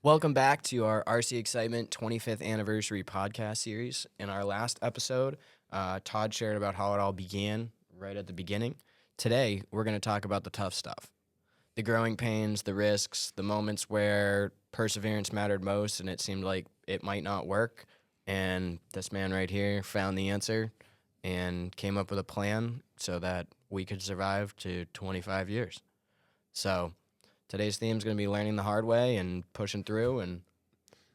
Welcome back to our RC Excitement 25th Anniversary podcast series. In our last episode, Todd shared about how it all began right at the beginning. Today, we're going to talk about the tough stuff. The growing pains, the risks, the moments where perseverance mattered most and it seemed like it might not work. And this man right here found the answer and came up with a plan so that we could survive to 25 years. So today's theme is going to be learning the hard way and pushing through and,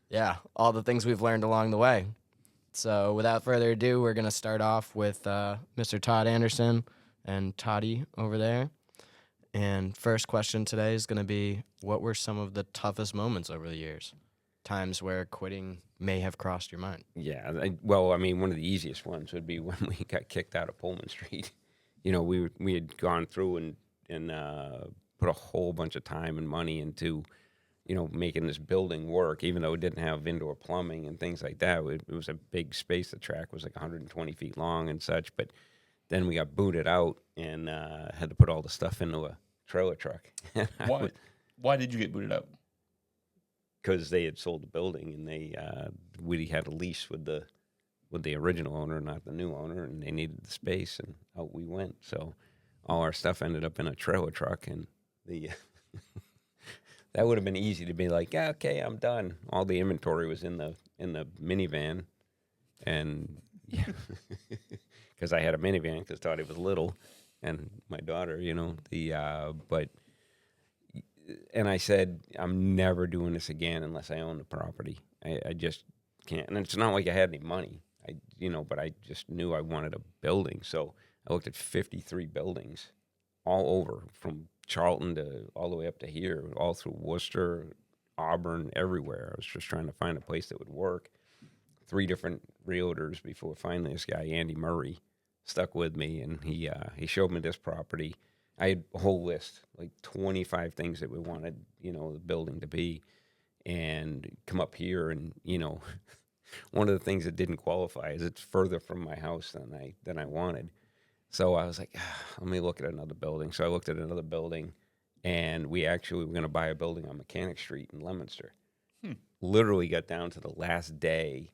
yeah, all the things we've learned along the way. So without further ado, we're going to start off with Mr. Todd Anderson and Toddy over there. And first question today is going to be, what were some of the toughest moments over the years? Times where quitting may have crossed your mind. Yeah, one of the easiest ones would be when we got kicked out of Pullman Street. You know, we had gone through and put a whole bunch of time and money into, making this building work, even though it didn't have indoor plumbing and things like that. It was a big space. The track was like 120 feet long and such. But then we got booted out and had to put all the stuff into a trailer truck. Why did you get booted out? Because they had sold the building and we had a lease with the original owner, not the new owner, and they needed the space, and out we went. So all our stuff ended up in a trailer truck, and that would have been easy to be like, yeah, okay, I'm done. All the inventory was in the minivan, and yeah, because I had a minivan because Todd was little, and my daughter, and I said, I'm never doing this again unless I own the property. I just can't. And it's not like I had any money, but I just knew I wanted a building. So I looked at 53 buildings all over, from Charlton to all the way up to here, all through Worcester, Auburn, everywhere. I was just trying to find a place that would work. 3 different realtors before finally this guy, Andy Murray, stuck with me, and he showed me this property. I had a whole list, like 25 things that we wanted, the building to be, and come up here and, one of the things that didn't qualify is it's further from my house than I wanted. So I was like, let me look at another building. So I looked at another building, and we actually were going to buy a building on Mechanic Street in Leominster. Literally got down to the last day,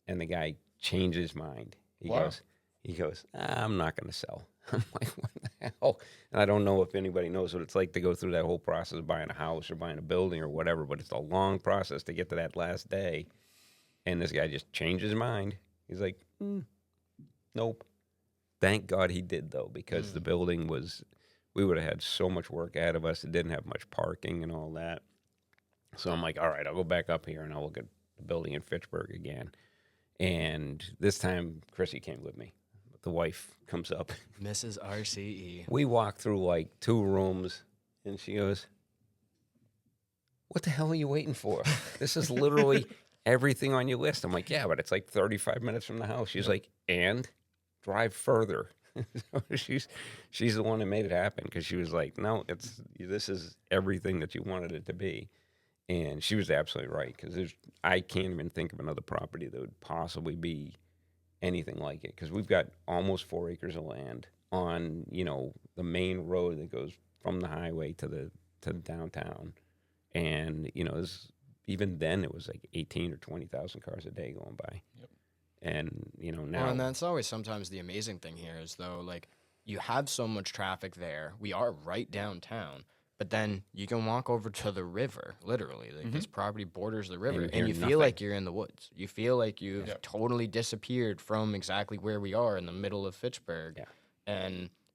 and the guy changed his mind. He goes, I'm not going to sell. I'm like, what the hell? And I don't know if anybody knows what it's like to go through that whole process of buying a house or buying a building or whatever, but it's a long process to get to that last day. And this guy just changed his mind. He's like, nope. Thank God he did, though, because the building we would have had so much work ahead of us. It didn't have much parking and all that. So I'm like, all right, I'll go back up here and I'll look at the building in Fitchburg again. And this time, Chrissy came with me. The wife comes up. Mrs. RCE. We walk through like 2 rooms, and she goes, what the hell are you waiting for? This is literally everything on your list. I'm like, yeah, but it's like 35 minutes from the house. She's like, and drive further. She's the one that made it happen, because she was like, no, this is everything that you wanted it to be. And she was absolutely right, because I can't even think of another property that would possibly be anything like it, because we've got almost 4 acres of land on the main road that goes from the highway to the downtown, and even then it was like 18 or 20,000 cars a day going by. Yep. And now, well, and that's always sometimes the amazing thing here is, though, like, you have so much traffic there. We are right downtown. But then you can walk over to the river, literally. Like, this property borders the river, and you feel like you're in the woods. You feel like you've totally disappeared from exactly where we are in the middle of Fitchburg. Yeah.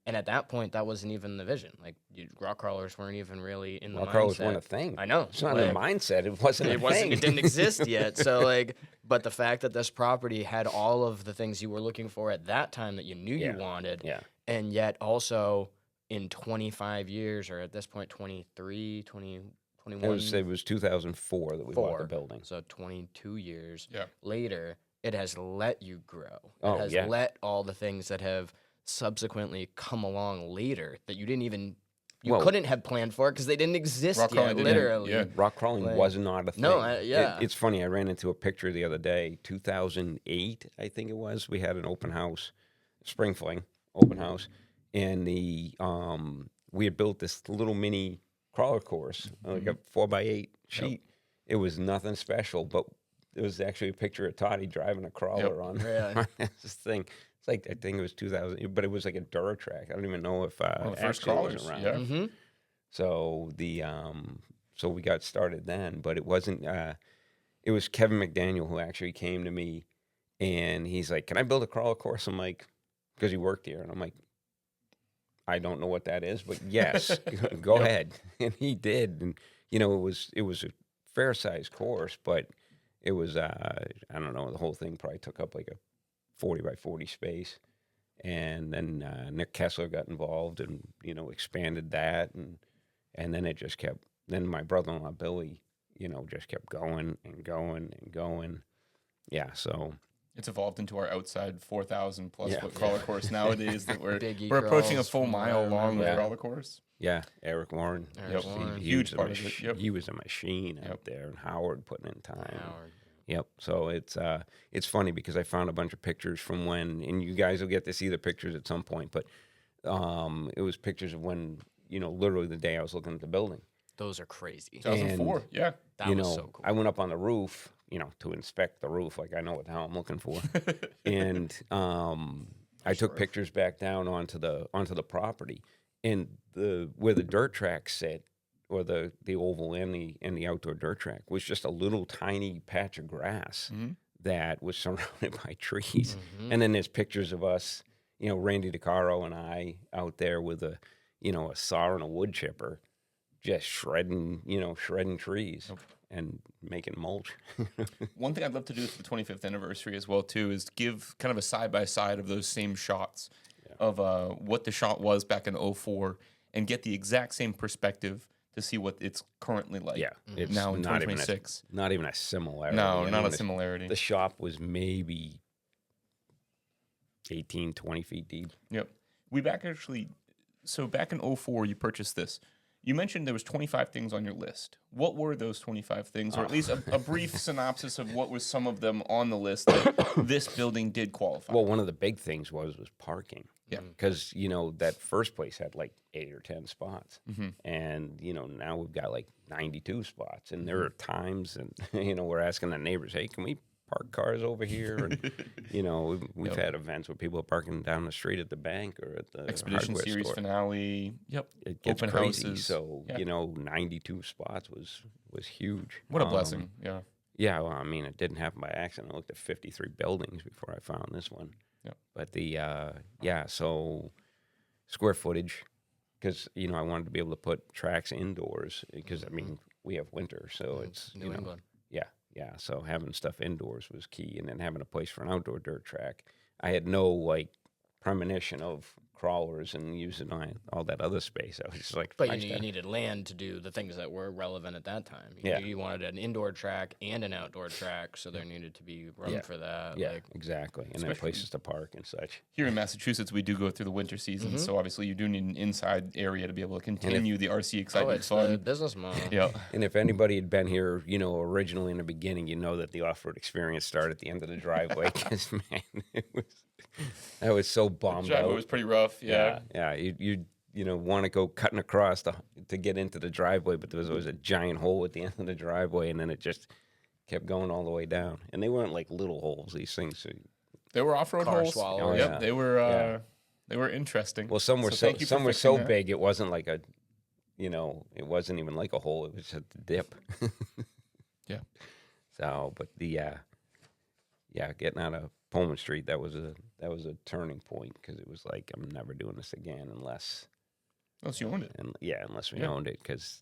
And at that point, that wasn't even the vision. Like, rock crawlers weren't even really in the mindset. Rock crawlers weren't a thing. I know. It's not a mindset. It wasn't a thing. It didn't exist yet. So, like, but the fact that this property had all of the things you were looking for at that time that you knew you wanted, and yet also in 25 years, or at this point, 23, 20, 21. It was 2004 that we bought the building. So 22 years later, it has let you grow. It has let all the things that have subsequently come along later that you didn't even, couldn't have planned for because they didn't exist yet, literally. Yeah. Rock crawling was not a thing. No, It's funny, I ran into a picture the other day, 2008, I think it was. We had an open house, spring fling, open house. And we had built this little mini crawler course, like a 4x8 sheet. it was nothing special, but there was actually a picture of Toddy driving a crawler on Really? this thing. It's like, I think it was 2000, but it was like a Duratrack. I don't even know if One of the first Axel was crawlers. around. Yeah. Mm-hmm. So so we got started then, but it wasn't. It was Kevin McDaniel who actually came to me, and he's like, "Can I build a crawler course?" I'm like, because he worked here, and I'm like, I don't know what that is, but yes, go ahead. And he did, and it was a fair sized course, but it was I don't know, the whole thing probably took up like a 40 by 40 space. And then Nick Kessler got involved and, expanded that. And then it just kept, then my brother-in-law, Billy, just kept going and going and going. Yeah, so. It's evolved into our outside 4,000 plus Yeah. foot crawler course nowadays that we're Biggie approaching a crawls full from what I mile long remember. crawler course. Yeah, Eric Warren. Eric Warren. Huge part of it, yep. He was a machine out Yep. there, and Howard putting in time. Howard. Yep. So it's funny because I found a bunch of pictures from when, and you guys will get to see the pictures at some point, but it was pictures of when, literally the day I was looking at the building. Those are crazy. 2004, yeah. That was so cool. I went up on the roof, to inspect the roof, like I know what the hell I'm looking for. And I took pictures back down onto the property, and where the dirt tracks sit, or the oval and the outdoor dirt track, was just a little tiny patch of grass that was surrounded by trees. And then there's pictures of us, Randy DeCaro and I out there with a saw and a wood chipper, just shredding trees and making mulch. One thing I'd love to do for the 25th anniversary as well too is give kind of a side by side of those same shots of what the shot was back in 04 and get the exact same perspective to see what it's currently like. Yeah, it's now in not 2026. Not even a similarity. No, I not mean, a similarity. The shop was maybe 18, 20 feet deep. Yep. So back in 04, you purchased this. You mentioned there was 25 things on your list. What were those 25 things, or at least a brief synopsis of what was some of them on the list that this building did qualify? Well, one of the big things was parking. Yeah. Because, that first place had like 8 or 10 spots. And, now we've got like 92 spots. And there are times, and, we're asking the neighbors, hey, can we park cars over here? And, we've had events where people are parking down the street at the bank or at the Expedition hardware Series store. finale. Yep. It gets Open crazy. houses. So, Yeah. 92 spots was huge. What a blessing. Yeah. Yeah, well, I mean, it didn't happen by accident. I looked at 53 buildings before I found this one. Yep. But so square footage, because, I wanted to be able to put tracks indoors because, I mean, we have winter, so it's, New England. Yeah, so having stuff indoors was key, and then having a place for an outdoor dirt track. I had no, premonition of crawlers and using all that other space. I was just like, But nice you to- needed land to do the things that were relevant at that time. Yeah. You wanted an indoor track and an outdoor track, so there needed to be room Yeah. for that. Yeah, exactly, and then Especially- places to park and such. Here in Massachusetts, we do go through the winter season, so obviously you do need an inside area to be able to continue the RC Oh, excitement it's fun. the business model. Yeah. And if anybody had been here, originally in the beginning, that the off-road experience started at the end of the driveway. Because man, I was so bummed Driveway out. was pretty rough. Yeah. Yeah. You want to go cutting across to get into the driveway, but there was always a giant hole at the end of the driveway, and then it just kept going all the way down. And they weren't like little holes; these things. So, They were off-road Car holes. swallowers. Yep. Yeah. They were. Yeah. They were interesting. well, some were thank you for some were fixing so that. big it wasn't like a, it wasn't even like a hole; it was just a dip. Yeah. So, but getting out of Pullman Street, that was a turning point because it was like I'm never doing this again unless Unless you owned it. unless we Yeah. owned it, because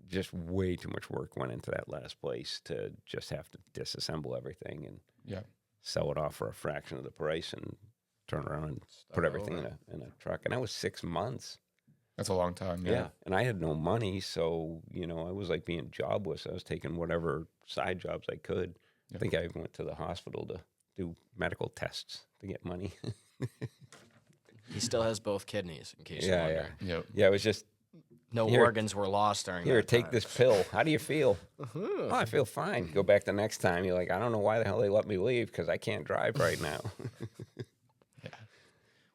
just way too much work went into that last place to just have to disassemble everything and Yeah. sell it off for a fraction of the price and turn around and put everything in a truck. And that was 6 months. That's a long time. Yeah. And I had no money, so I was like being jobless. I was taking whatever side jobs I could. Yeah. I think I even went to the hospital to do medical tests to get money. He still has both kidneys, in case you Yeah, wonder. Yep. Yeah, it was just, No Here- organs were lost during here, that take time. this pill. How do you feel? Oh, I feel fine. Go back the next time. You're like, I don't know why the hell they let me leave because I can't drive right now.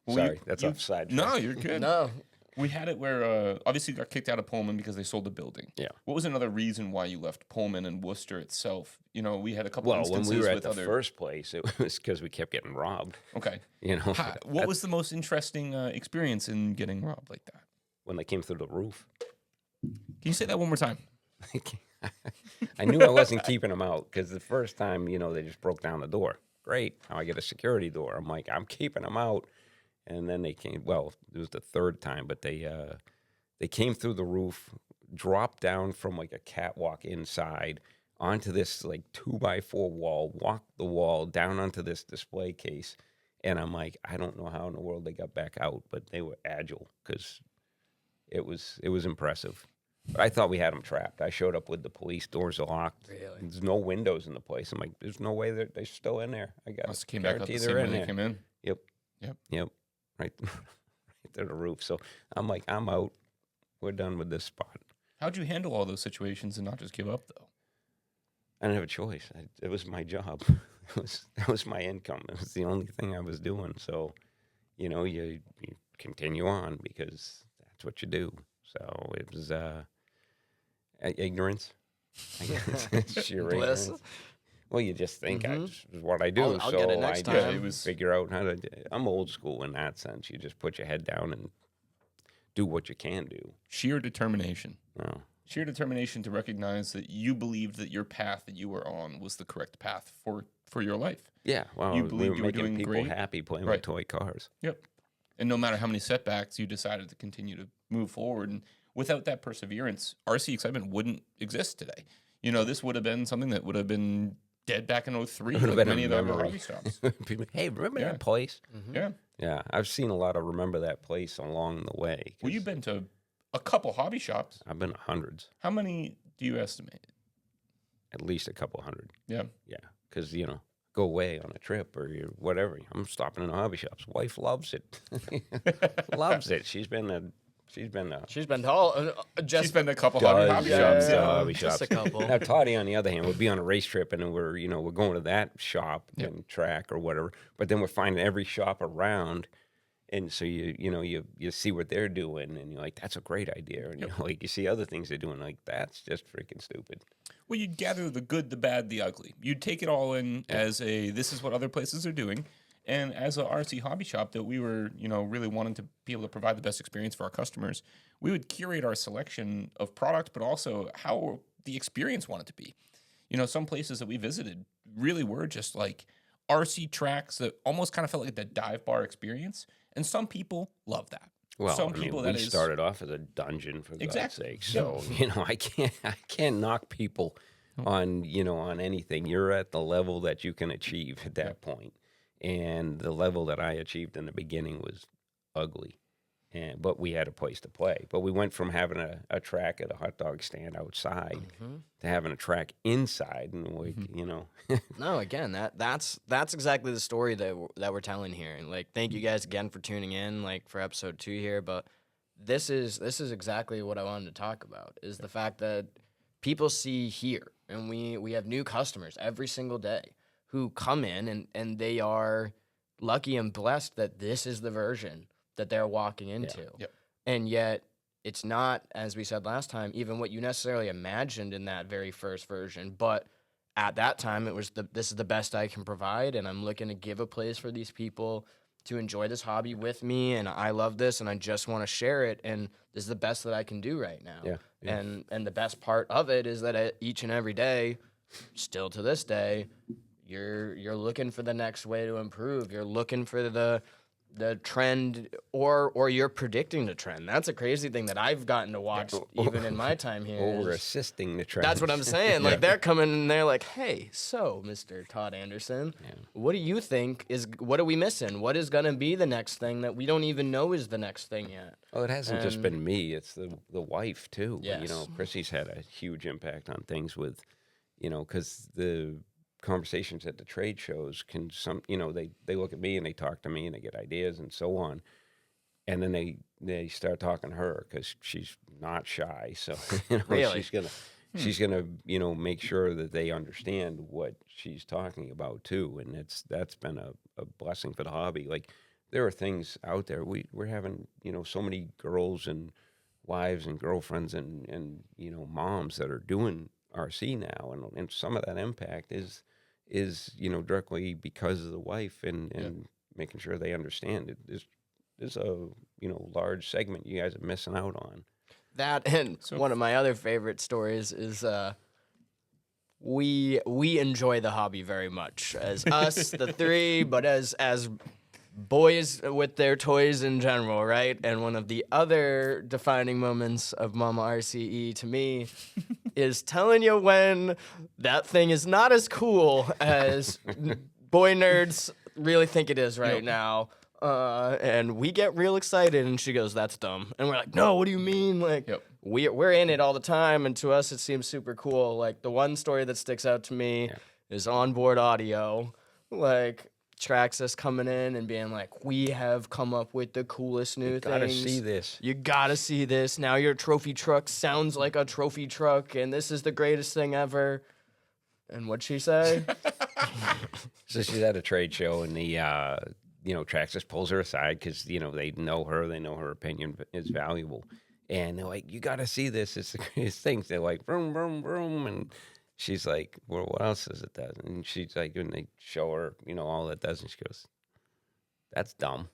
Well, Sorry, that's offside. No, you're good. No, We had it where obviously you got kicked out of Pullman because they sold the building. Yeah. What was another reason why you left Pullman and Worcester itself? We had a couple Well, instances when we were at with the other. first place, it was because we kept getting robbed. Okay. What was the most interesting experience in getting robbed like that? When they came through the roof. Can you say that one more time? I knew I wasn't keeping them out because the first time, they just broke down the door. Great. Now I get a security door. I'm like, I'm keeping them out. And then they came, well, it was the third time, but they came through the roof, dropped down from like a catwalk inside onto this like 2x4 wall, walked the wall down onto this display case. And I'm like, I don't know how in the world they got back out, but they were agile because it was impressive. I thought we had them trapped. I showed up with the police, doors are locked. Really? There's no windows in the place. I'm like, there's no way they're still in there. I got Must have came back up the guarantee same they're way in they there. came in. Yep. Right to the roof. So I'm like, I'm out. We're done with this spot. How'd you handle all those situations and not just give up, though? I didn't have a choice. It was my job. That was my income. It was the only thing I was doing. So, you continue on because that's what you do. So it was ignorance. I guess it's sheer Bliss. ignorance. Well, you just think this is what I do. I'll so get it next I time. just figure out how to. I'm old school in that sense. You just put your head down and do what you can do. Sheer determination. No. Sheer determination to recognize that you believed that your path that you were on was the correct path for your life. Yeah, well, You we believed were you were making doing people great? happy playing Right. with toy cars. Yep. And no matter how many setbacks, you decided to continue to move forward. And without that perseverance, RC Excitement wouldn't exist today. This would have been something that would have been dead back in 03, Would have like been a many of the other memory. hobby shops. People, hey, remember Yeah. that place? Yeah. Yeah, I've seen a lot of remember that place along the way. Well, 'cause you've been to a couple hobby shops. I've been to hundreds, How many do you estimate? at least a couple hundred. Yeah. Yeah, because go away on a trip or whatever. I'm stopping in the hobby shops. Wife loves it. Loves it. She's been to Just She's been to a couple hobby shops. yeah, Yeah. hobby just shops. a couple. Now Toddy, on the other hand, would be on a race trip, and then we're going to that shop Yep. and track or whatever. But then we're finding every shop around, and so you see what they're doing, and you're like, that's a great idea. And you see other things they're doing, like that's just freaking stupid. Well, you'd gather the good, the bad, the ugly. You'd take it all in as this is what other places are doing. And as a RC hobby shop that we were, really wanting to be able to provide the best experience for our customers, we would curate our selection of product, but also how the experience wanted to be. Some places that we visited really were just like RC tracks that almost kind of felt like the dive bar experience. And some people love that. Well, some people we that is started off as a dungeon for God's Exactly. sake. So I can't knock people on anything. You're at the level that you can achieve at that point. And the level that I achieved in the beginning was ugly. But we had a place to play. But we went from having a track at a hot dog stand outside to having a track inside, and No, again, that's exactly the story that we're telling here. And thank you guys again for tuning in, for episode 2 here. But this is exactly what I wanted to talk about, is the fact that people see here, and we have new customers every single day who come in and they are lucky and blessed that this is the version that they're walking into. Yep. And yet it's not, as we said last time, even what you necessarily imagined in that very first version, but at that time it was this is the best I can provide, and I'm looking to give a place for these people to enjoy this hobby with me, and I love this and I just want to share it, and this is the best that I can do right now. Yeah. And the best part of it is that each and every day, still to this day, you're looking for the next way to improve. You're looking for the trend, or you're predicting the trend. That's a crazy thing that I've gotten to watch even in my time here. or we're is- assisting the trend. That's what I'm saying. They're coming and they're like, hey, so Mr. Todd Anderson, what do you think what are we missing? What is going to be the next thing that we don't even know is the next thing yet? Well, it hasn't just been me. It's the wife, too. Yes. Chrissy's had a huge impact on things with, because the conversations at the trade shows can they look at me and they talk to me and they get ideas and so on. And then they start talking to her because she's not shy. So, Really? she's gonna make sure that they understand what she's talking about too. And that's been a blessing for the hobby. Like there are things out there. We're having, so many girls and wives and girlfriends and moms that are doing RC now, and some of that impact is directly because of the wife and making sure they understand it. There's a large segment you guys are missing out on. That, and one of my other favorite stories is we enjoy the hobby very much as us, the three, but as boys with their toys in general, right? And one of the other defining moments of Mama RCE to me is telling you when that thing is not as cool as boy nerds really think it is right now. And we get real excited, and she goes, "That's dumb." And we're like, "No, what do you mean?" Like, we're in it all the time, and to us, it seems super cool. Like, the one story that sticks out to me is onboard audio. Like, Traxxas coming in and being like, "We have come up with the coolest new things. You gotta see this. You gotta see this. Now your trophy truck sounds like a trophy truck, and this is the greatest thing ever." And what'd she say? So she's at a trade show, and the Traxxas pulls her aside because they know her opinion is valuable, and they're like, "You got to see this. It's the greatest thing." They're like, "Vroom, vroom, vroom," and she's like, "Well, what else does it does?" And she's like, and they show her, all it does, and she goes, "That's dumb."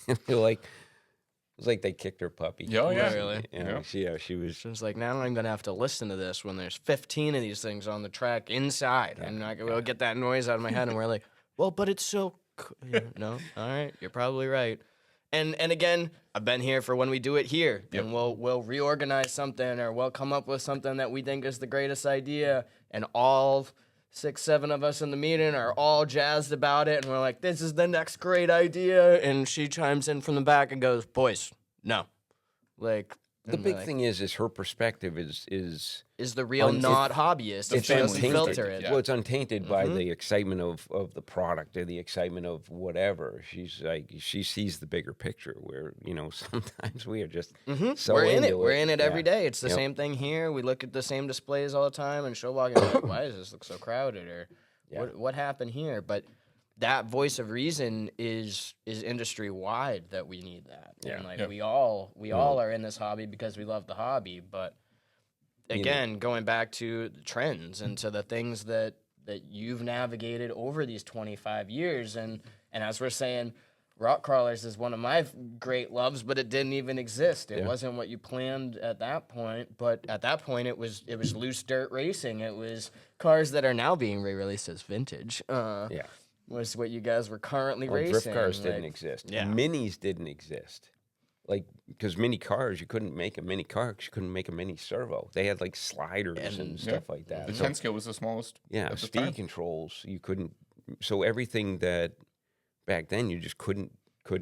And they're like, it was like they kicked her puppy. Oh, yeah. Really? She was. She was like, "Now I'm gonna have to listen to this when there's 15 of these things on the track inside. I'm not gonna get that noise out of my head." And we're like, "Well, but it's so no, all right, you're probably right." And again, I've been here for when we do it here, and we'll reorganize something, or we'll come up with something that we think is the greatest idea, and all 6, 7 of us in the meeting are all jazzed about it, and we're like, "This is the next great idea." And she chimes in from the back and goes, "Boys, no." Like, The big thing is her perspective is the real not hobbyist. The It doesn't family filter perspective, it. yeah. Well, it's untainted by the excitement of the product or the excitement of whatever. She's like, she sees the bigger picture where, sometimes we are just so We're in into it. We're in it every Yeah. day. It's the same thing here. We look at the same displays all the time, and she'll walk in and be like, "Why does this look so crowded?" Or what happened here? But that voice of reason is industry wide that we need that. Yeah. And we all are in this hobby because we love the hobby. But again, going back to the trends and to the things that you've navigated over these 25 years, and as we're saying, rock crawlers is one of my great loves, but it didn't even exist. It wasn't what you planned at that point. But at that point, it was loose dirt racing. It was cars that are now being re-released as vintage. Was what you guys were currently racing. Drift cars didn't exist. Yeah. Minis didn't exist. Because mini cars, you couldn't make a mini car because you couldn't make a mini servo. They had sliders and stuff like that. The 10 scale was the smallest. Yeah, at the speed time. controls, you couldn't. So everything that back then you just couldn't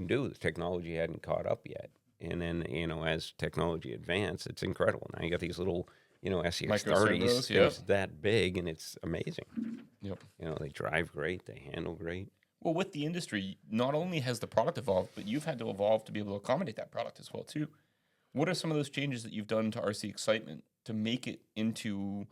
do. The technology hadn't caught up yet. And then, as technology advanced, it's incredible. Now you got these little, SEX Micro 30s. servos, yep. It's that big, and it's amazing. Yep. They drive great. They handle great. Well, with the industry, not only has the product evolved, but you've had to evolve to be able to accommodate that product as well, too. What are some of those changes that you've done to RC Excitement to make it into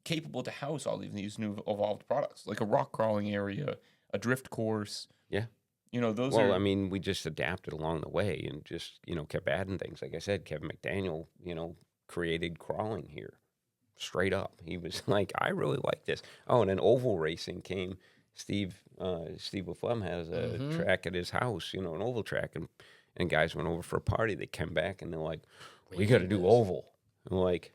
capable to house all of these new evolved products, like a rock crawling area, a drift course? Yeah. Those Well, are... I mean, we just adapted along the way and just, kept adding things. Like I said, Kevin McDaniel, created crawling here straight up. He was like, I really like this. Oh, and then oval racing came. Steve Laflemme has a track at his house, an oval track. And guys went over for a party. They came back and they're like, we got to do oval. I'm like,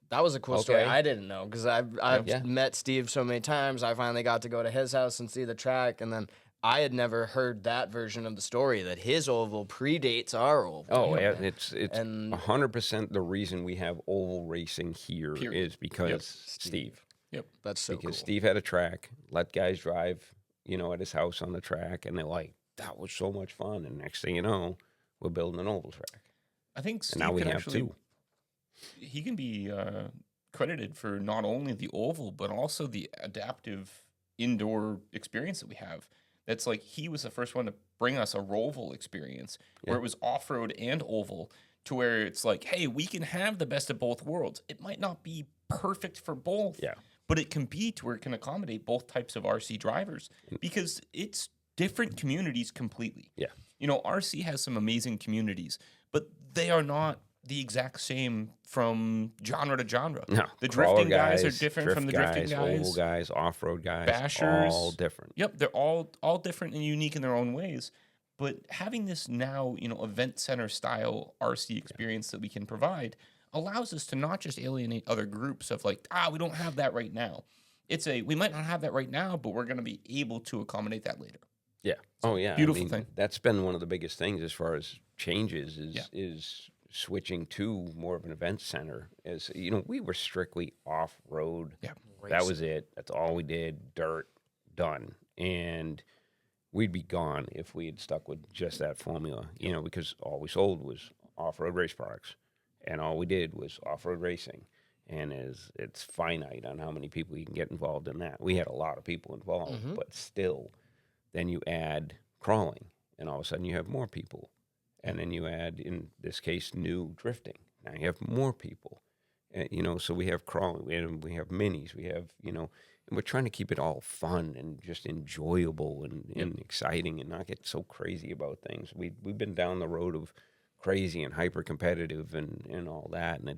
That was a cool story Okay. I didn't know because I've met Steve so many times. I finally got to go to his house and see the track, and then I had never heard that version of the story, that his oval predates our oval. oh, yeah, it's And- 100% the reason we have oval racing here Period. is because Steve. Yep. That's so Because cool. Steve had a track, let guys drive, at his house on the track, and they're like, that was so much fun. And next thing you know, we're building an oval track. I think Steve And now we can have actually, two. he can be credited for not only the oval, but also the adaptive indoor experience that we have. That's he was the first one to bring us a Roval experience where it was off-road and oval, to where it's hey, we can have the best of both worlds. It might not be perfect for both, Yeah. but it can be to where it can accommodate both types of RC drivers, because it's different communities completely. Yeah. You know, RC has some amazing communities, but they are not the exact same from genre to genre. No, The crawler drifting guys are different drift from the drifting oval guys. guys, off-road guys, Bashers. all different. Yep, they're all different and unique in their own ways. But having this now, you know, event center style RC experience that we can provide allows us to not just alienate other groups of like, we don't have that right now. We might not have that right now, but we're going to be able to accommodate that later. Yeah. Oh, yeah. Beautiful thing. That's been one of the biggest things as far as changes is switching to more of an event center. As you know, we were strictly off-road. Yeah. That was it. That's all we did. Dirt, done. And we'd be gone if we had stuck with just that formula, you know, because all we sold was off-road race products. And all we did was off-road racing. And it's finite on how many people you can get involved in that. We had a lot of people involved, but still, then you add crawling, and all of a sudden you have more people. And then you add, in this case, new drifting. Now you have more people. You know, so we have crawling, we have minis, we have, you know, and we're trying to keep it all fun and just enjoyable and exciting and not get so crazy about things. We've been down the road of crazy and hyper competitive and all that, and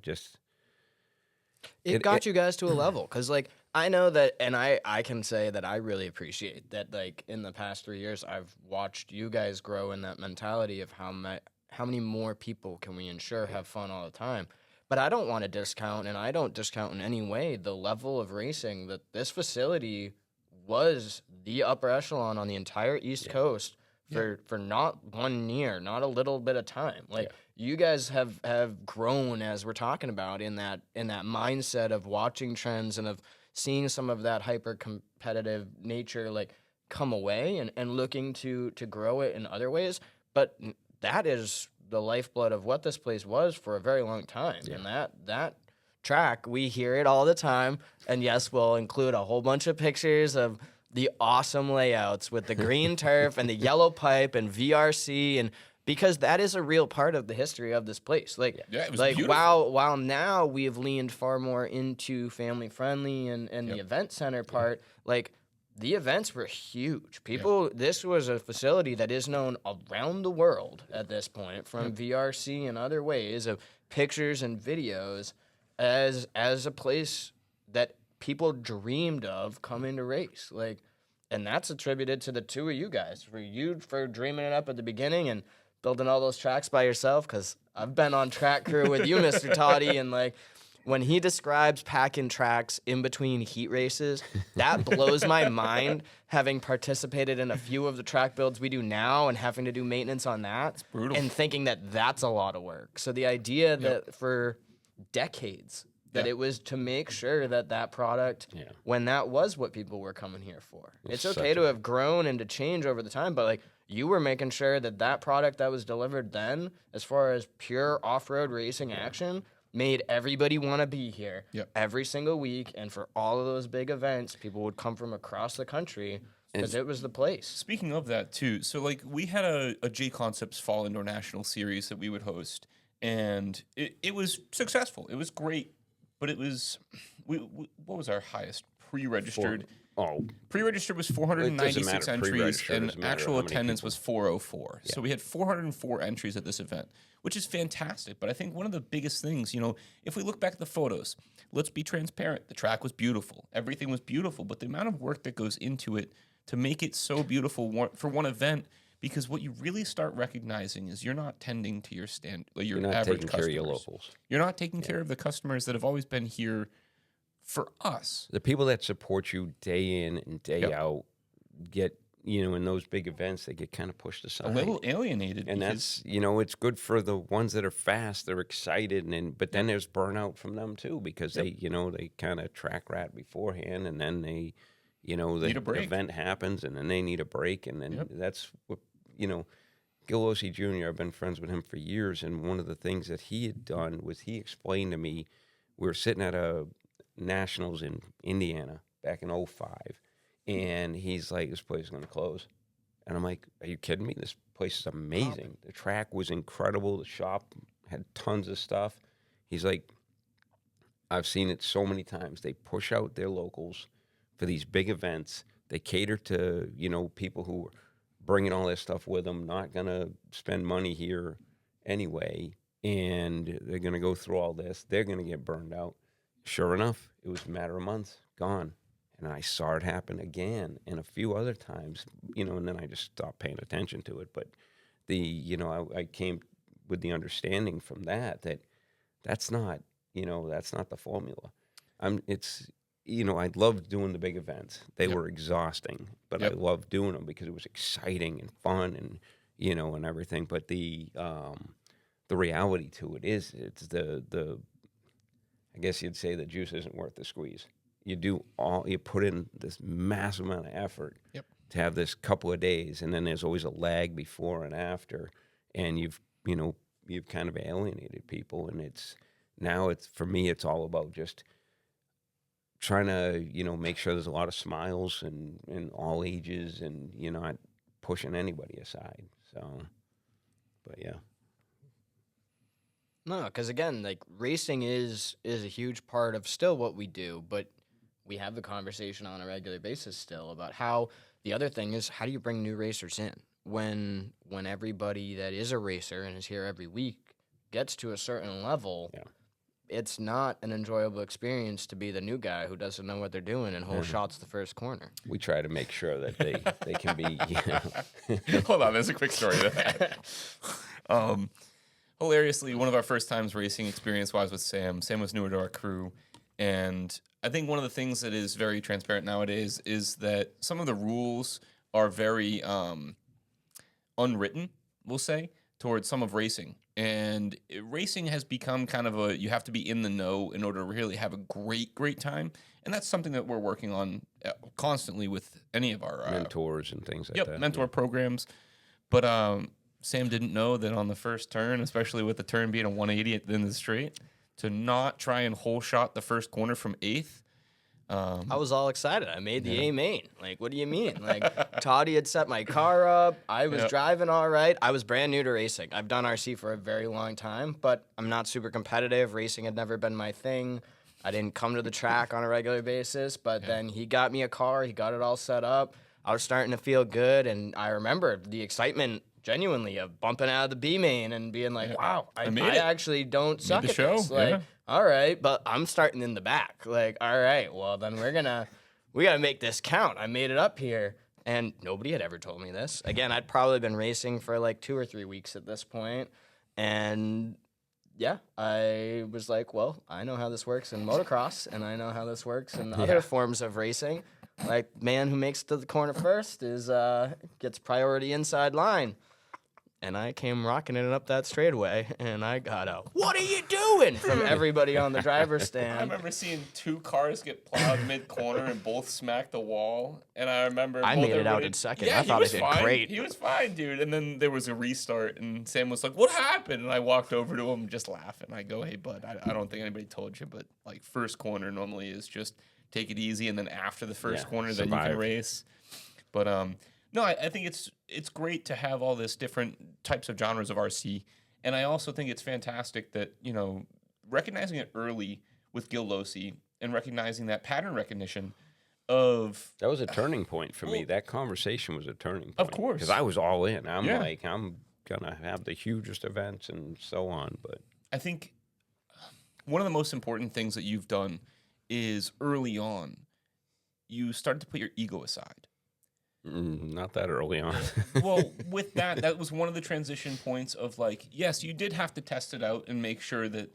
it got you guys to a level, because like I know that, and I can say that I really appreciate that. Like in the past 3 years, I've watched you guys grow in that mentality of how many more people can we ensure have fun all the time. But I don't want to discount, and I don't discount in any way, the level of racing that this facility was the upper echelon on the entire East Coast for not 1 year, not a little bit of time. Like you guys have grown, as we're talking about, in that mindset of watching trends and of seeing some of that hyper competitive nature like come away and looking to grow it in other ways. But that is the lifeblood of what this place was for a very long time. Yeah. And that track, we hear it all the time. And yes, we'll include a whole bunch of pictures of the awesome layouts with the green turf and the yellow pipe and VRC, and because that is a real part of the history of this place. Like, it was like beautiful. while now we've leaned far more into family friendly and the event center part, like the events were huge. This was a facility that is known around the world at this point from VRC and other ways of pictures and videos as a place that people dreamed of coming to race. Like, and that's attributed to the two of you guys, for dreaming it up at the beginning and building all those tracks by yourself, because I've been on track crew with you, Mr. Toddy, and like when he describes packing tracks in between heat races, that blows my mind, having participated in a few of the track builds we do now and having to do maintenance on that. It's brutal. And thinking that that's a lot of work. So the idea that for decades that it was to make sure that product, when that was what people were coming here for. It's okay to have grown and to change over the time, but like you were making sure that product that was delivered then, as far as pure off-road racing action, made everybody want to be here every single week. And for all of those big events, people would come from across the country because it was the place. Speaking of that too, so like we had a J Concepts Fall Indoor National Series that we would host, and it was successful. It was great. But it was, what was our highest pre-registered? Pre-registered was 496 entries, and actual attendance was 404. Yeah. So we had 404 entries at this event, which is fantastic. But I think one of the biggest things, you know, if we look back at the photos, let's be transparent. The track was beautiful. Everything was beautiful. But the amount of work that goes into it to make it so beautiful for one event, because what you really start recognizing is you're not tending to your you're not average taking customers. Care of your locals. You're not taking care of the customers that have always been here for us. The people that support you day in and day out get, you know, in those big events, they get kind of pushed aside. A little alienated. And that's, you know, it's good for the ones that are fast, they're excited, but then there's burnout from them too, because they, you know, they kind of track rat beforehand, and then they, you know, the event happens, and then they need a break, and then that's what, you know, Gil Ossie Jr., I've been friends with him for years, and one of the things that he had done was he explained to me, we were sitting at a Nationals in Indiana back in 2005, and he's like, this place is going to close. And I'm like, are you kidding me? This place is amazing. The track was incredible. The shop had tons of stuff. He's like, I've seen it so many times. They push out their locals for these big events. They cater to, you know, people who bringing all this stuff with them, not going to spend money here anyway, and they're going to go through all this. They're going to get burned out. Sure enough, it was a matter of months, gone. And I saw it happen again and a few other times, and then I just stopped paying attention to it. But I came with the understanding from that's not the formula. I loved doing the big events. They were exhausting, but I loved doing them because it was exciting and fun and, and everything. But the reality to it is it's I guess you'd say the juice isn't worth the squeeze. You put in this massive amount of effort to have this couple of days, and then there's always a lag before and after, and you've kind of alienated people, and for me it's all about just trying to make sure there's a lot of smiles and in all ages, and not pushing anybody aside. So, but yeah. No, because again, like racing is a huge part of still what we do, but we have the conversation on a regular basis still about how the other thing is how do you bring new racers in when everybody that is a racer and is here every week gets to a certain level. Yeah. It's not an enjoyable experience to be the new guy who doesn't know what they're doing and whole shots the first corner. We try to make sure that they can be. Hold on, there's a quick story to that. Hilariously, one of our first times racing experience-wise with Sam. Sam was newer to our crew, and I think one of the things that is very transparent nowadays is that some of the rules are very unwritten, we'll say, towards some of racing. And racing has become kind of you have to be in the know in order to really have a great time. And that's something that we're working on constantly with any of our mentors and things like that. Mentor programs. But Sam didn't know that on the first turn, especially with the turn being a 180 at the end of the straight, to not try and hole shot the first corner from 8th. I was all excited. I made the A main. Like, what do you mean? Like, Todd had set my car up. I was driving all right. I was brand new to racing. I've done RC for a very long time, but I'm not super competitive. Racing had never been my thing. I didn't come to the track on a regular basis, but then he got me a car. He got it all set up. I was starting to feel good, and I remember the excitement genuinely of bumping out of the B main and being like, wow, I actually don't suck at this. Like, all right, but I'm starting in the back. Like, all right, well, then we got to make this count. I made it up here, and nobody had ever told me this. Again, I'd probably been racing for like 2 or 3 weeks at this point, and yeah, I was like, well, I know how this works in motocross, and I know how this works in other forms of racing. Like, man who makes it to the corner first gets priority inside line. And I came rocking it up that straightaway, and I got a, what are you doing, from everybody on the driver's stand. I remember seeing 2 cars get plowed mid-corner and both smacked the wall. And I remember I made it out in second. I thought I did great. He was fine, dude. And then there was a restart, and Sam was like, what happened? And I walked over to him just laughing. I go, hey, bud, I don't think anybody told you, but like first corner normally is just take it easy, and then after the first corner, then you can race. But no, I think it's great to have all this different types of genres of RC, and I also think it's fantastic that recognizing it early with Gil Losi and recognizing that pattern recognition of that was a turning point for me. That conversation was a turning point, of course, because I was all in. I'm like, I'm gonna have the hugest events and so on. But I think one of the most important things that you've done is early on, you started to put your ego aside. Not that early on. Well, with that was one of the transition points of like, yes, you did have to test it out and make sure that,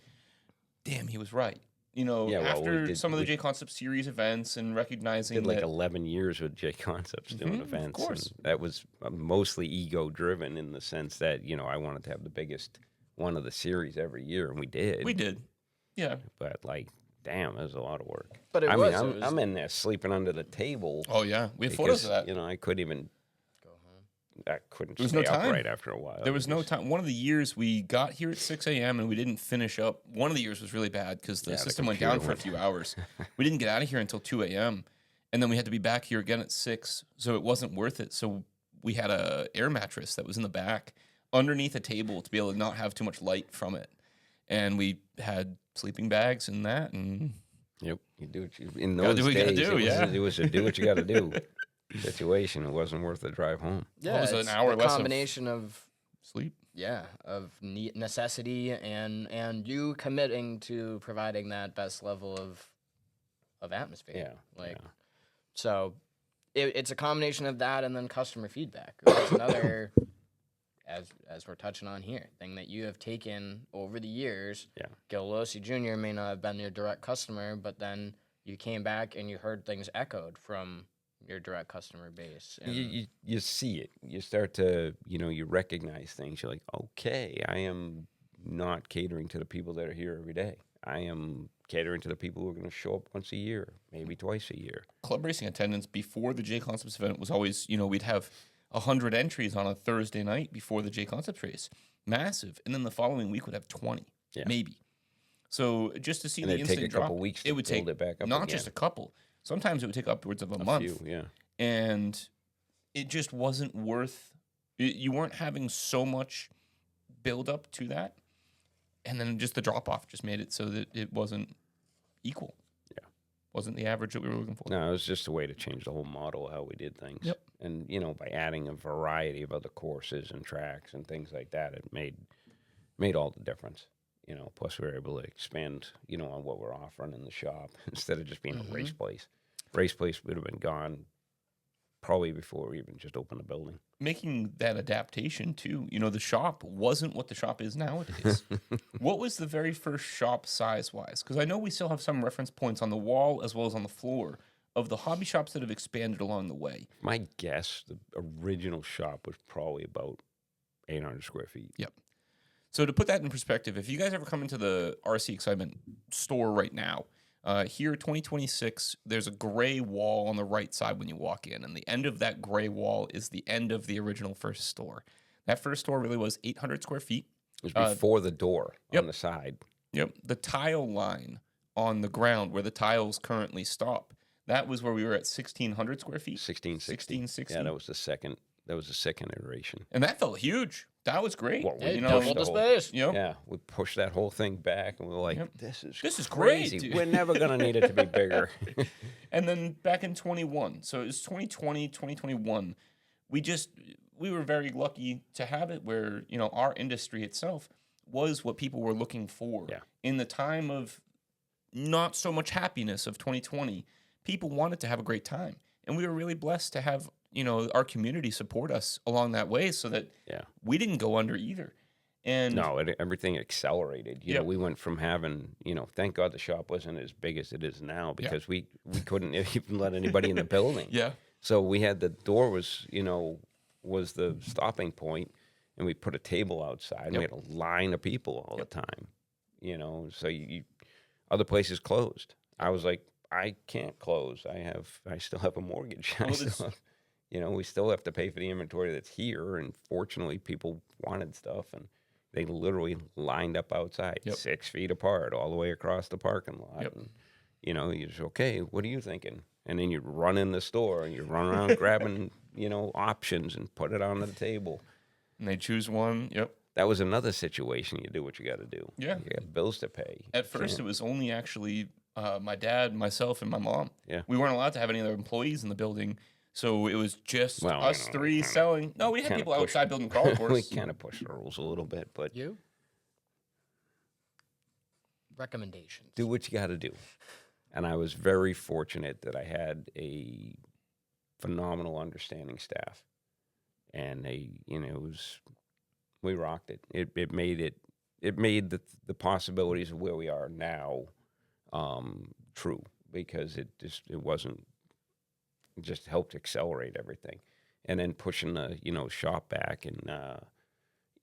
damn, he was right. After some of the J Concept series events and recognizing did like 11 years with J Concepts doing events. Of course. And that was mostly ego driven in the sense that, I wanted to have the biggest one of the series every year, and we did. We did. Yeah. But like, damn, that was a lot of work. But I'm in there sleeping under the table. Oh yeah, we have photos of that. I couldn't even go home. I couldn't stay no time. upright after a while. There was no time. One of the years we got here at 6 a.m. and we didn't finish up. One of the years was really bad because the system went down for a few hours. We didn't get out of here until 2 a.m. and then we had to be back here again at 6. So it wasn't worth it. So we had a air mattress that was in the back underneath a table to be able to not have too much light from it, and we had sleeping bags and that, and yep, you do what you in those days. It was to do what you got to do. situation. It wasn't worth the drive home. Yeah, What was it, it's an hour a less of combination of sleep. of necessity and you committing to providing that best level of atmosphere. Yeah. Like, yeah. so it's a combination of that and then customer feedback. That's another, as we're touching on here, thing that you have taken over the years. Yeah. Gil Losi Jr. may not have been your direct customer, but then you came back and you heard things echoed from your direct customer base. And You see it. You start to, you recognize things. You're like, okay, I am not catering to the people that are here every day. I am catering to the people who are going to show up once a year, maybe twice a year. Club racing attendance before the J Concepts event was always, we'd have 100 entries on a Thursday night before the J Concepts race. Massive. And then the following week would have 20, maybe. So just to see And the it'd instant take a drop, couple weeks it to would build take it back up not again. just a couple. Sometimes it would take upwards of a month. Few, yeah. And it just wasn't worth. You weren't having so much build up to that, and then just the drop off just made it so that it wasn't equal. Yeah, wasn't the average that we were looking for. No, it was just a way to change the whole model of how we did things. Yep. And by adding a variety of other courses and tracks and things like that, it made all the difference. Plus we were able to expand, on what we're offering in the shop instead of just being a race place. Race place would have been gone probably before we even just opened the building. Making that adaptation too. The shop wasn't what the shop is nowadays. What was the very first shop size wise? Because I know we still have some reference points on the wall as well as on the floor of the hobby shops that have expanded along the way. My guess, the original shop was probably about 800 square feet. Yep. So to put that in perspective, if you guys ever come into the RC Excitement store right now, here, 2026, there's a gray wall on the right side when you walk in, and the end of that gray wall is the end of the original first store. That first store really was 800 square feet. It was before the door yep. on the side. Yep. The tile line on the ground where the tiles currently stop, that was where we were at 1,600 square feet. 1660. Yeah, that was the second iteration. And that felt huge. That was great. Well, Hey, double the space. Yep. Yeah, we pushed that whole thing back, and we were like, this is great, crazy. dude. We're never going to need it to be bigger. And then back in 21, so it was 2020, 2021, we were very lucky to have it where, our industry itself was what people were looking for. Yeah. In the time of not so much happiness of 2020, people wanted to have a great time. And we were really blessed to have, our community support us along that way so that we didn't go under either. And no, everything accelerated. We went from having, thank God the shop wasn't as big as it is now because we couldn't even let anybody in the building. Yeah. So we had the door was the stopping point, and we put a table outside, and we had a line of people all the time. So other places closed. I was like, I can't close. I still have a mortgage. We still have to pay for the inventory that's here. And fortunately, people wanted stuff, and they literally lined up outside, 6 feet apart, all the way across the parking lot. Yep. And, you're just, okay, what are you thinking? And then you run in the store, and you run around grabbing, options and put it on the table. And they choose one. Yep. That was another situation. You do what you got to do. Yeah. You got bills to pay. At first, it was only actually my dad, myself, and my mom. Yeah. We weren't allowed to have any other employees in the building, so it was just Well, us three selling. No, we had people outside building crawl course. We kind of pushed the rules a little bit, but You? Recommendations. do what you got to do. And I was very fortunate that I had a phenomenal understanding staff, and we rocked it. It made the possibilities of where we are now true, because it just helped accelerate everything. And then pushing the shop back, and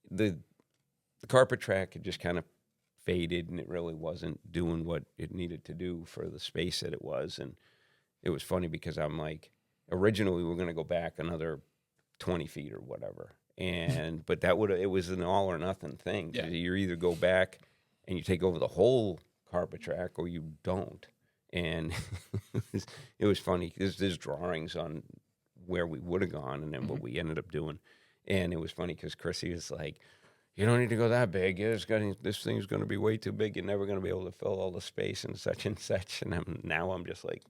the carpet track had just kind of faded, and it really wasn't doing what it needed to do for the space that it was. And it was funny because I'm like, originally we were going to go back another 20 feet or whatever, but it was an all or nothing thing. Yeah. You either go back and you take over the whole carpet track, or you don't. And it was funny. There's drawings on where we would have gone, and then what we ended up doing. And it was funny because Chrissy was like, you don't need to go that big. This thing's going to be way too big. You're never going to be able to fill all the space and such and such. And now I'm just like,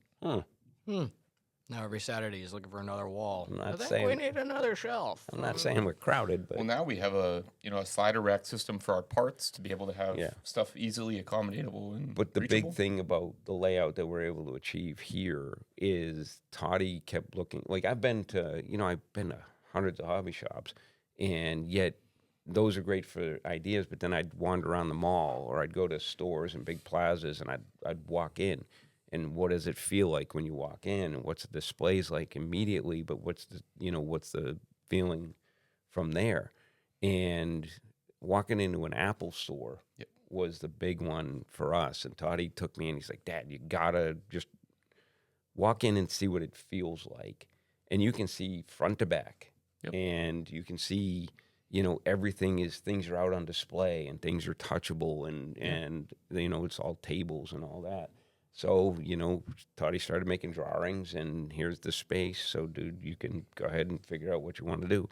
Now every Saturday he's looking for another wall. I'm not I think saying- we need another shelf. I'm not saying we're crowded, but Well, now we have a slider rack system for our parts to be able to have Yeah. stuff easily accommodatable and But the reachable. big thing about the layout that we're able to achieve here is Toddy kept looking. Like I've been to hundreds of hobby shops, and yet those are great for ideas. But then I'd wander around the mall, or I'd go to stores and big plazas, and I'd walk in, and what does it feel like when you walk in, and what's the displays like immediately? But what's the feeling from there? And walking into an Apple store Yep. was the big one for us. And Toddy took me and he's like, Dad, you gotta just walk in and see what it feels like. And you can see front to back. Yep. And you can see, things are out on display and things are touchable and it's all tables and all that. So, Toddy started making drawings and here's the space. So, dude, you can go ahead and figure out what you want to do.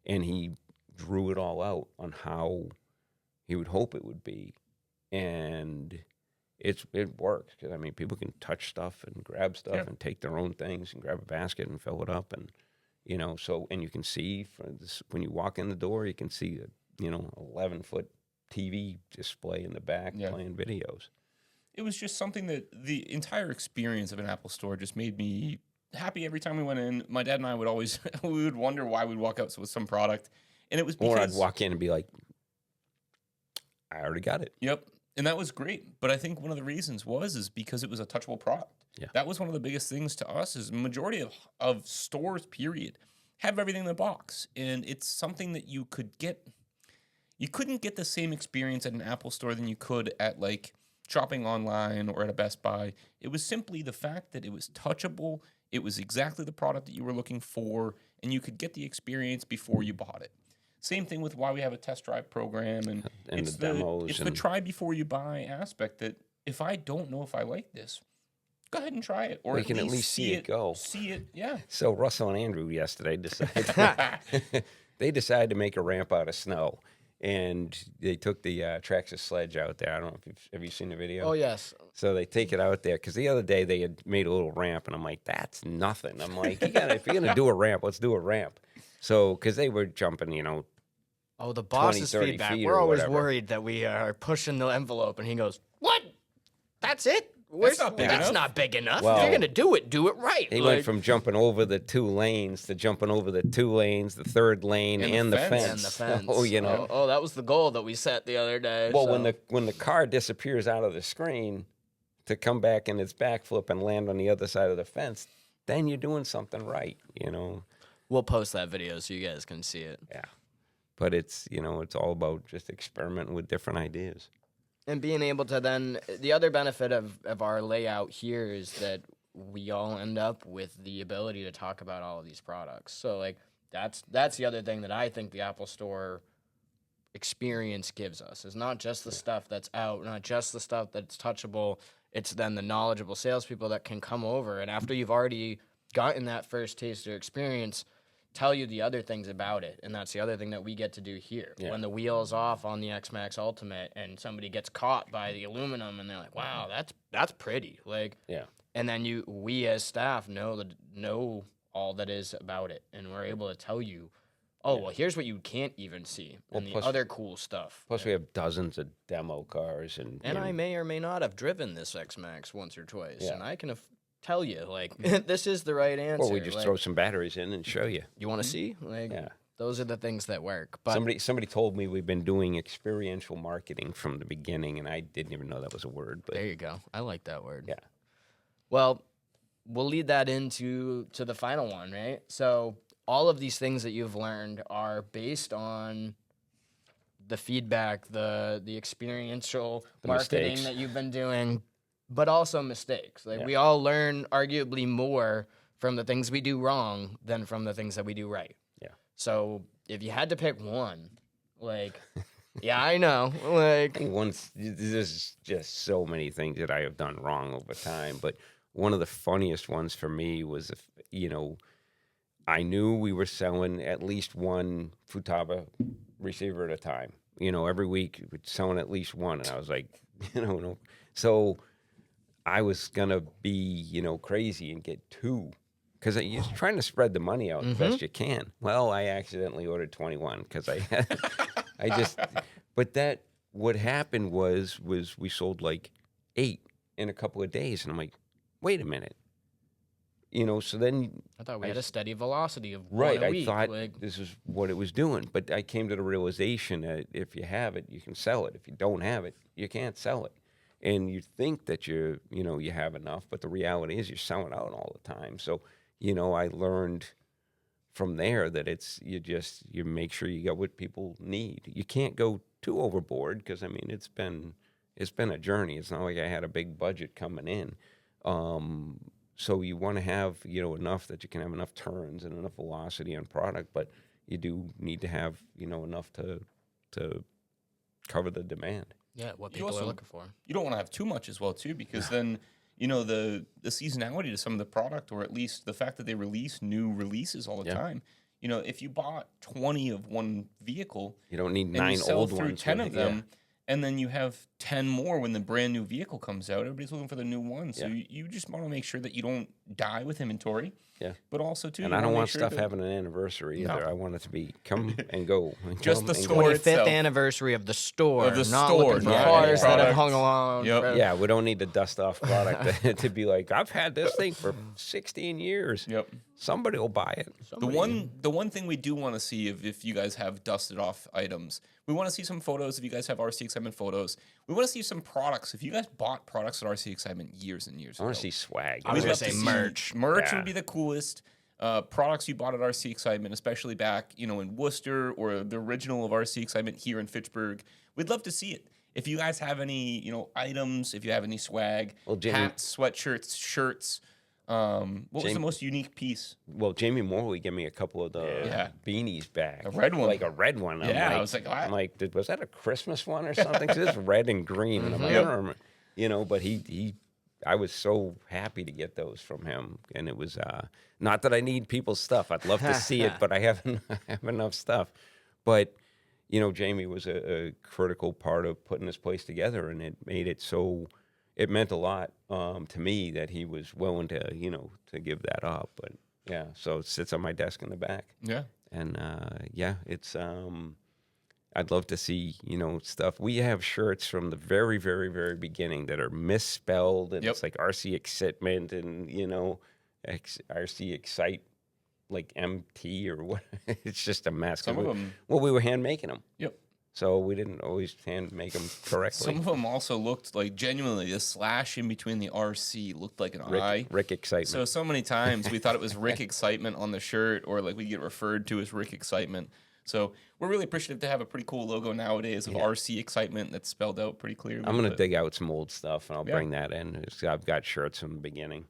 And he drew it all out on how he would hope it would be. And it works. Because, people can touch stuff and grab stuff and take their own things and grab a basket and fill it up. And, and you can see when you walk in the door, you can see a, 11-foot TV display in the back playing videos. It was just something that the entire experience of an Apple store just made me happy every time we went in. My dad and I would always we would wonder why we'd walk out with some product, and it was because Or I'd walk in and be like, I already got it. Yep, and that was great. But I think one of the reasons is because it was a touchable product. Yeah. That was one of the biggest things to us is the majority of stores, period, have everything in the box, and it's something that you could get. You couldn't get the same experience at an Apple store than you could at like shopping online or at a Best Buy. It was simply the fact that it was touchable, it was exactly the product that you were looking for, and you could get the experience before you bought it. Same thing with why we have a test drive program, and it's the demos. It's the try before you buy aspect that if I don't know if I like this, go ahead and try it. Or you can at least see it go. See it, yeah. So Russell and Andrew yesterday decided they decided to make a ramp out of snow. And they took the Traxxas sledge out there. I don't know have you seen the video? Oh, yes. So they take it out there because the other day they had made a little ramp, and I'm like, that's nothing. I'm like, if you're gonna do a ramp, let's do a ramp. So because they were jumping, Oh, the boss's 30 feedback. feet We're or always whatever. worried that we are pushing the envelope, and he goes, "What? That's it? not big That's enough." not big enough. Well, if you're gonna do it right." he went from jumping over the 2 lanes to jumping over the 2 lanes, the 3rd lane, And the and the fence. fence. and the fence. Oh, that was the goal that we set the other day. Well, so. when the car disappears out of the screen to come back in its backflip and land on the other side of the fence, then you're doing something right, We'll post that video so you guys can see it. Yeah. But it's, it's all about just experimenting with different ideas. And being able to then, the other benefit of our layout here is that we all end up with the ability to talk about all of these products. So, like, that's the other thing that I think the Apple Store experience gives us, is not just the stuff that's out, not just the stuff that's touchable. It's then the knowledgeable salespeople that can come over, and after you've already gotten that first taster experience, tell you the other things about it. And that's the other thing that we get to do here. Yeah. When the wheel is off on the X-Max Ultimate and somebody gets caught by the aluminum and they're like, wow, that's pretty. Like, Yeah. and then we as staff know all that is about it. And we're able to tell you, oh, well, here's what you can't even see. And plus- the other cool stuff. Plus, we have dozens of demo cars. And I may or may not have driven this X-Max once or twice. Yeah. And I can tell you, like, this is the right answer. Or we just like, throw some batteries in and show you. You want to see? Like, Yeah. those are the things that work. But Somebody told me we've been doing experiential marketing from the beginning, and I didn't even know that was a word. But there you go. I like that word. Yeah. Well, we'll lead that into the final one, right? So all of these things that you've learned are based on the feedback, the experiential The marketing mistakes. that you've been doing, but also mistakes. Like, Yeah. we all learn arguably more from the things we do wrong than from the things that we do right. Yeah. So if you had to pick one, like, yeah, I know, like, I think there's just so many things that I have done wrong over time. But one of the funniest ones for me was, I knew we were selling at least one Futaba receiver at a time. Every week we're selling at least one. And I was like, so I was going to be, crazy and get 2 because you're trying to spread the money out the best you can. Well, I accidentally ordered 21 because I just, but what happened was we sold like 8 in a couple of days, and I'm like, wait a minute, So then I thought we had a steady velocity of right. one a week. I thought this is what it was doing, but I came to the realization that if you have it, you can sell it. If you don't have it, you can't sell it. And you think that you have enough, but the reality is you're selling out all the time. So, I learned from there that you make sure you got what people need. You can't go too overboard because it's been a journey. It's not like I had a big budget coming in. So you want to have enough that you can have enough turns and enough velocity on product, but you do need to have enough to cover the demand. Yeah, what people are looking for. You don't want to have too much as well, too, because then, the seasonality to some of the product, or at least the fact that they release new releases all the time. If you bought 20 of one vehicle, you don't need and 9 you sell old through ones. 10 of them, and then you have 10 more when the brand new vehicle comes out. Everybody's looking for the new one. So you just want to make sure that you don't die with inventory. Yeah. But also, too, and I don't want stuff having an anniversary either. I want it to be come and go. Just the store 25th itself. Anniversary of the store. Of the not store, looking for not cars that product. have hung along. Yep. Yeah, we don't need the dust off product to be like, I've had this thing for 16 years. Yep. Somebody will buy it. The one thing we do want to see if you guys have dusted off items, we want to see some photos. If you guys have RC Excitement photos, we want to see some products. If you guys bought products at RC Excitement years and years ago, I want to see swag. I was we'd going love to say see merch. Merch would be the coolest. Products you bought at RC Excitement, especially back, in Worcester or the original of RC Excitement here in Fitchburg. We'd love to see it. If you guys have any, items, if you have any swag, hats, sweatshirts, shirts. What was the most unique piece? Well, Jamie Morley gave me a couple of the beanies back. A red one. Like a red one. I was like, I'm like, was that a Christmas one or something? 'Cause it's red and green. And I'm like, I don't remember. But I was so happy to get those from him. And it was, not that I need people's stuff. I'd love to see it, but I have enough stuff. But, Jamie was a critical part of putting this place together, and it made it so, it meant a lot to me that he was willing to, to give that up. But yeah, so it sits on my desk in the back. Yeah. And it's, I'd love to see, stuff. We have shirts from the very, very, very beginning that are misspelled, and it's like RC Excitement and, RC Excite, like MT or what. It's just a mess. Some of them. Well, we were hand making them. Yep. So we didn't always hand make them correctly. Some of them also looked like genuinely the slash in between the RC looked like an eye. Rick Excitement. So many times we thought it was Rick Excitement on the shirt, or like we get referred to as Rick Excitement. So we're really appreciative to have a pretty cool logo nowadays of RC Excitement that's spelled out pretty clearly. I'm going to dig out some old stuff, and I'll bring that in. I've got shirts from the beginning.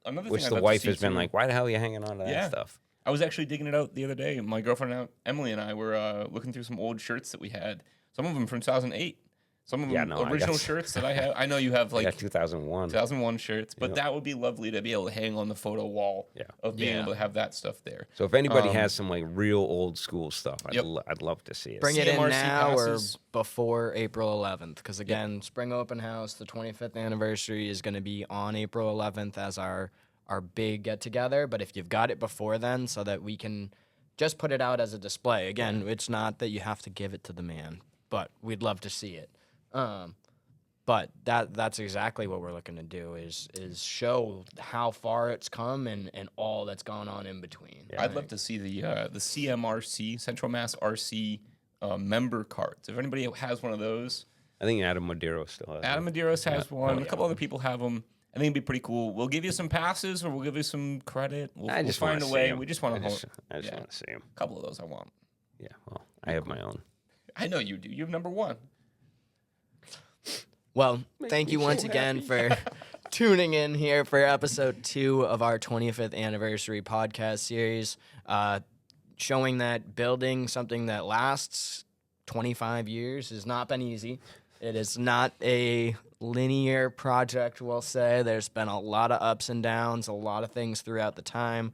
Another Which thing the I'd love wife to see has been too- like, why the hell are you hanging on to that stuff? I was actually digging it out the other day. My girlfriend Emily and I were looking through some old shirts that we had. Some of them from 2008. Some of them original shirts that I have. I know you have like 2001 shirts, but that would be lovely to be able to hang on the photo wall of being able to have that stuff there. So if anybody has some like real old school stuff, I'd love to see it. Bring it in CMRC now passes. or before April 11th, because again, Spring Open House, the 25th anniversary is going to be on April 11th as our big get together. But if you've got it before then, so that we can just put it out as a display. Again, it's not that you have to give it to the man, but we'd love to see it. But that's exactly what we're looking to do is show how far it's come and all that's gone on in between. Yeah. I'd love to see the CMRC, Central Mass RC member cards. If anybody has one of those. I think Adam Madero still has Adam Medeiros has one. A couple other people have them. I think it'd be pretty cool. We'll give you some passes or we'll give you some credit. We'll find a way. We just want to I just want to see them. A couple of those I want. Yeah, well, I have my own. I know you do. You have number one. Well, thank you once again for tuning in here for episode 2 of our 25th anniversary podcast series, showing that building something that lasts 25 years has not been easy. It is not a linear project, we'll say. There's been a lot of ups and downs, a lot of things throughout the time,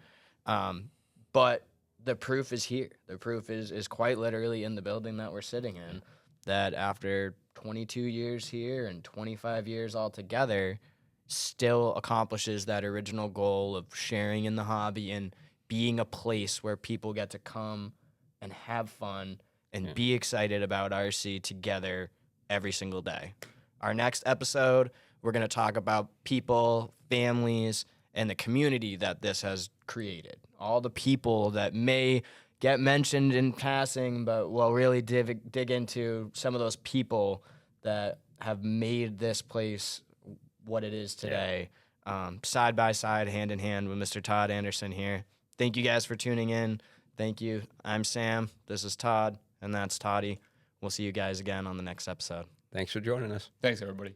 but the proof is here. The proof is quite literally in the building that we're sitting in, that after 22 years here and 25 years altogether, still accomplishes that original goal of sharing in the hobby and being a place where people get to come and have fun and be excited about RC together every single day. Our next episode, we're going to talk about people, families, and the community that this has created. All the people that may get mentioned in passing, but we'll really dig into some of those people that have made this place what it is today, side by side, hand in hand with Mr. Todd Anderson here. Thank you guys for tuning in. Thank you. I'm Sam. This is Todd, and that's Toddy. We'll see you guys again on the next episode. Thanks for joining us. Thanks, everybody.